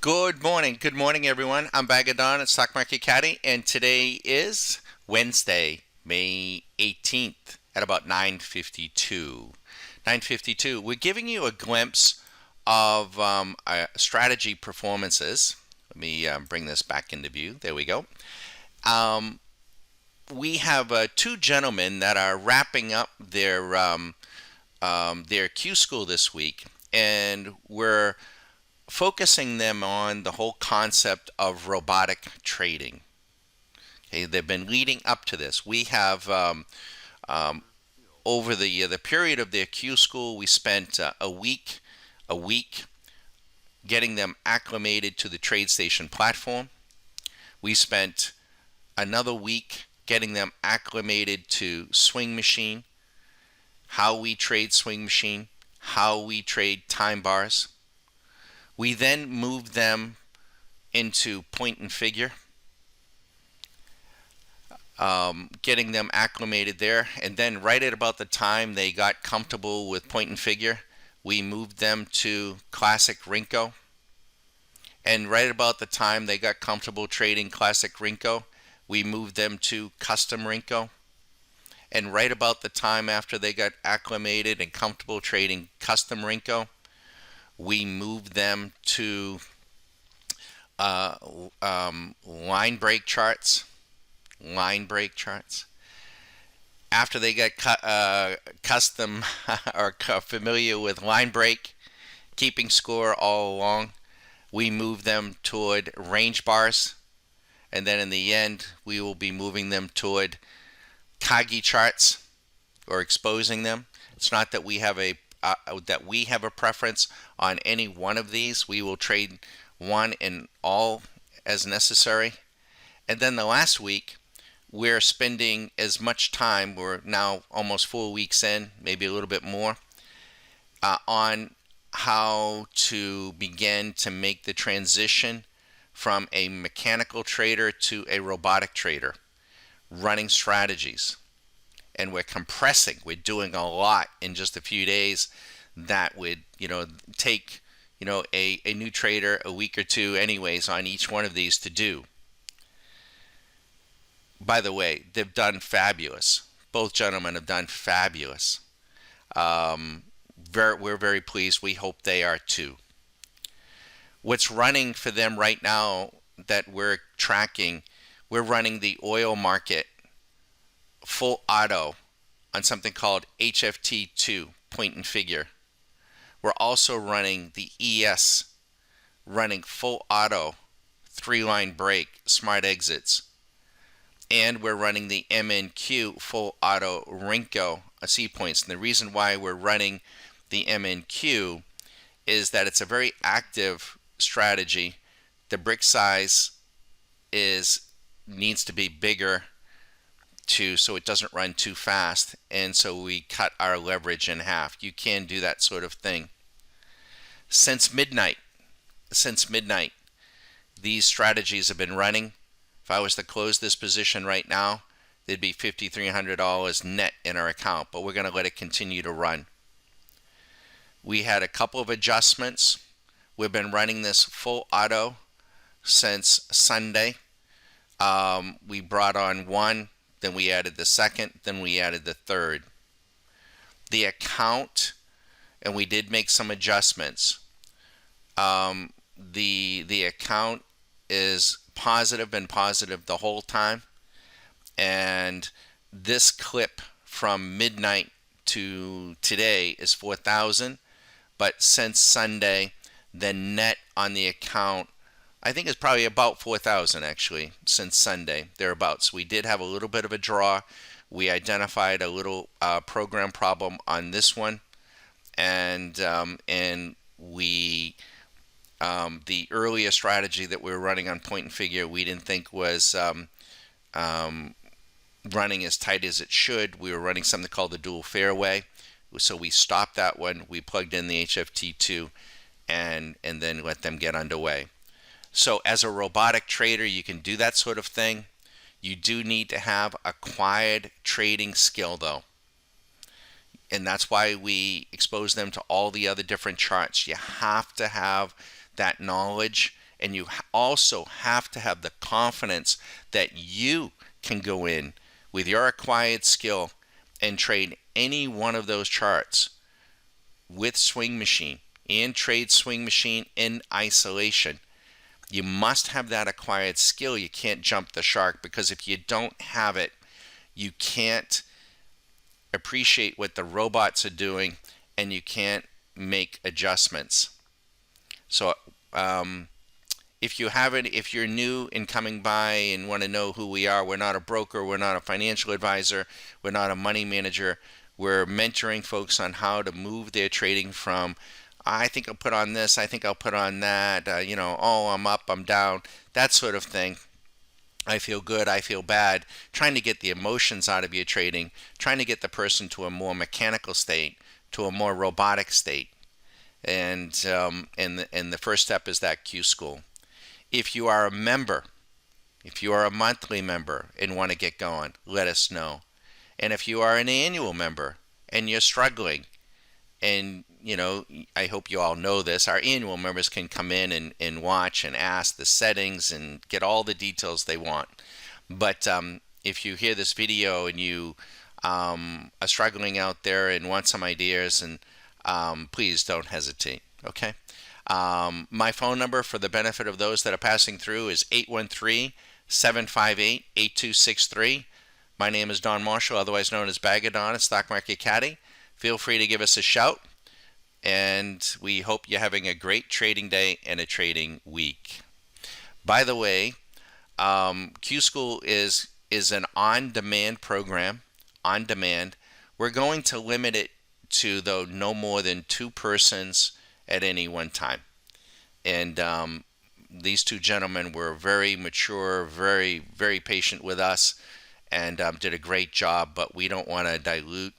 Good morning. Good morning, everyone. I'm Bagadon at Stock Market Caddy, and today is Wednesday, May 18th at about 9:52. 9:52. We're giving you a glimpse of strategy performances. Let me bring this back into view. There we go. Um, we have two gentlemen that are wrapping up their Q school this week, and we're focusing them on the whole concept of robotic trading. Okay, they've been leading up to this. We have um, over the period of their Q school, we spent a week getting them acclimated to the TradeStation platform. We spent another week getting them acclimated to Swing Machine, how we trade Swing Machine, how we trade time bars. We then moved them into point and figure, getting them acclimated there. And then, right at about the time they got comfortable with point and figure, we moved them to Classic Rinko. And right about the time they got comfortable trading Classic Rinko, we moved them to Custom Rinko. And right about the time after they got acclimated and comfortable trading Custom Rinko, we moved them to uh, line break charts. Line break charts. After they got custom or familiar with line break, keeping score all along, we moved them toward range bars. And then in the end, we will be moving them toward Kagi charts or exposing them. It's not that we have a preference on any one of these. We will trade one in all as necessary. And then the last week, we're spending as much time, we're now almost 4 weeks in, maybe a little bit more, on how to begin to make the transition from a mechanical trader to a robotic trader, running strategies. And we're compressing, we're doing a lot in just a few days that would, take, a new trader a week or two anyways on each one of these to do. By the way, they've done fabulous. Both gentlemen have done fabulous. We're very pleased. We hope they are too. What's running for them right now that we're tracking, we're running the oil market full auto on something called HFT2, point and figure. We're also running the ES, running full auto, 3-line break, smart exits. And we're running the MNQ full auto Rinko C points. And the reason why we're running the MNQ is that it's a very active strategy. The brick size needs to be bigger so it doesn't run too fast, and so we cut our leverage in half. You can do that sort of thing. Since midnight, these strategies have been running. If I was to close this position right now, there'd be $5,300 net in our account, but we're going to let it continue to run. We had a couple of adjustments. We've been running this full auto since Sunday. We brought on one, then we added the second, then we added the third. The account, and we did make some adjustments. The account is positive the whole time, and this clip from midnight to today is 4,000, but since Sunday, the net on the account, I think it's probably about 4,000 actually since Sunday, thereabouts. We did have a little bit of a draw. We identified a little program problem on this one, and we the earlier strategy that we were running on point and figure we didn't think was running as tight as it should. We were running something called the dual fairway, so we stopped that one. We plugged in the HFT2 and then let them get underway. So as a robotic trader, you can do that sort of thing. You do need to have acquired trading skill though. And that's why we expose them to all the other different charts. You have to have that knowledge And you also have to have the confidence that you can go in with your acquired skill and trade any one of those charts with Swing Machine and trade Swing Machine in isolation. You must have that acquired skill. You can't jump the shark, because if you don't have it, you can't appreciate what the robots are doing, and you can't make adjustments. So, if you haven't, if you're new and coming by and want to know who we are, we're not a broker, we're not a financial advisor, we're not a money manager. We're mentoring folks on how to move their trading from, I think I'll put on this, I think I'll put on that, oh, I'm up, I'm down, that sort of thing. I feel good, I feel bad, trying to get the emotions out of your trading, trying to get the person to a more mechanical state, to a more robotic state. And the first step is that Q School. If you are a member, if you are a monthly member and want to get going, let us know. And if you are an annual member and you're struggling, and I hope you all know this, our annual members can come in and watch and ask the settings and get all the details they want. But if you hear this video and you are struggling out there and want some ideas, and please don't hesitate, okay? My phone number, for the benefit of those that are passing through, is 813-758-8263. My name is Don Marshall, otherwise known as Bag of Don at Stock Market Caddy. Feel free to give us a shout, and we hope you're having a great trading day and a trading week. By the way, Q School is an on-demand program. On demand. We're going to limit it to, though, no more than 2 persons at any one time. And these 2 gentlemen were very mature, very, very patient with us, and did a great job. But we don't want to dilute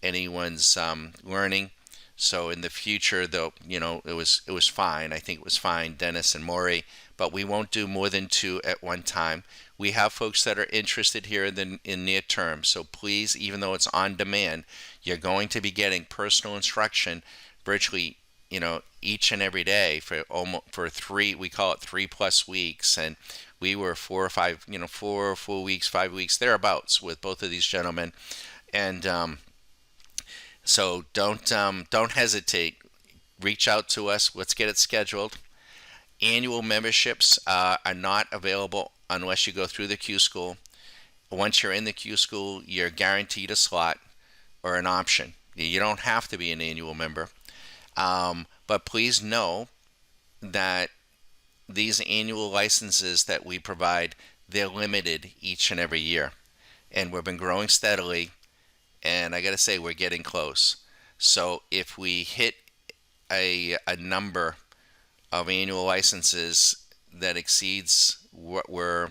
anyone's learning. So in the future, though, it was fine. I think it was fine, Dennis and Maury. But we won't do more than 2 at one time. We have folks that are interested here in near term. So please, even though it's on demand, you're going to be getting personal instruction virtually, each and every day for 3. We call it 3+ weeks, and we were 4 or 5, 4 weeks, 5 weeks thereabouts with both of these gentlemen. And so don't hesitate. Reach out to us. Let's get it scheduled. Annual memberships are not available unless you go through the Q School. Once you're in the Q School, you're guaranteed a slot or an option. You don't have to be an annual member. But please know that these annual licenses that we provide, they're limited each and every year. And we've been growing steadily, and I got to say, we're getting close. So if we hit a number of annual licenses that exceeds what we're,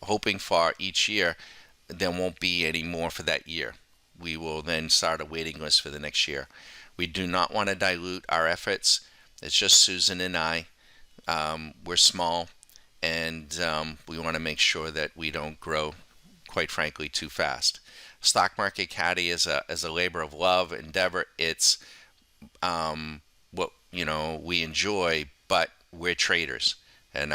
hoping for each year, there won't be any more for that year. We will then start a waiting list for the next year. We do not want to dilute our efforts. It's just Susan and I. We're small, and we want to make sure that we don't grow, quite frankly, too fast. Stock Market Caddy is a labor of love endeavor. It's what we enjoy, but we're traders, and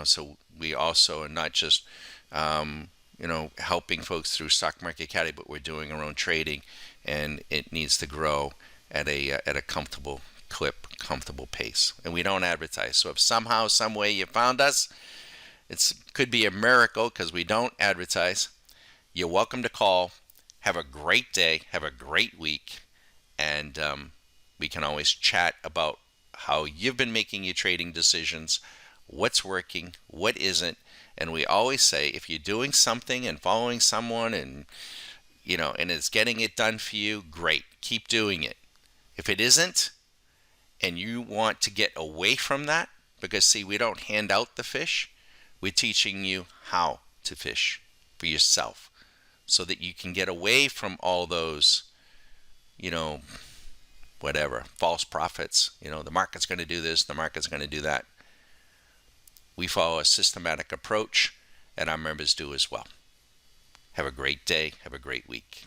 so we also are not just helping folks through Stock Market Caddy, but we're doing our own trading, and it needs to grow at a comfortable clip, comfortable pace. And we don't advertise. So if somehow, some way you found us, it could be a miracle, because we don't advertise. You're welcome to call. Have a great day. Have a great week. And we can always chat about how you've been making your trading decisions, what's working, what isn't. And we always say, if you're doing something and following someone and it's getting it done for you, great. Keep doing it. If it isn't, and you want to get away from that, because see, we don't hand out the fish. We're teaching you how to fish for yourself, so that you can get away from all those, whatever, false prophets. The market's going to do this, the market's going to do that. We follow a systematic approach, and our members do as well. Have a great day. Have a great week.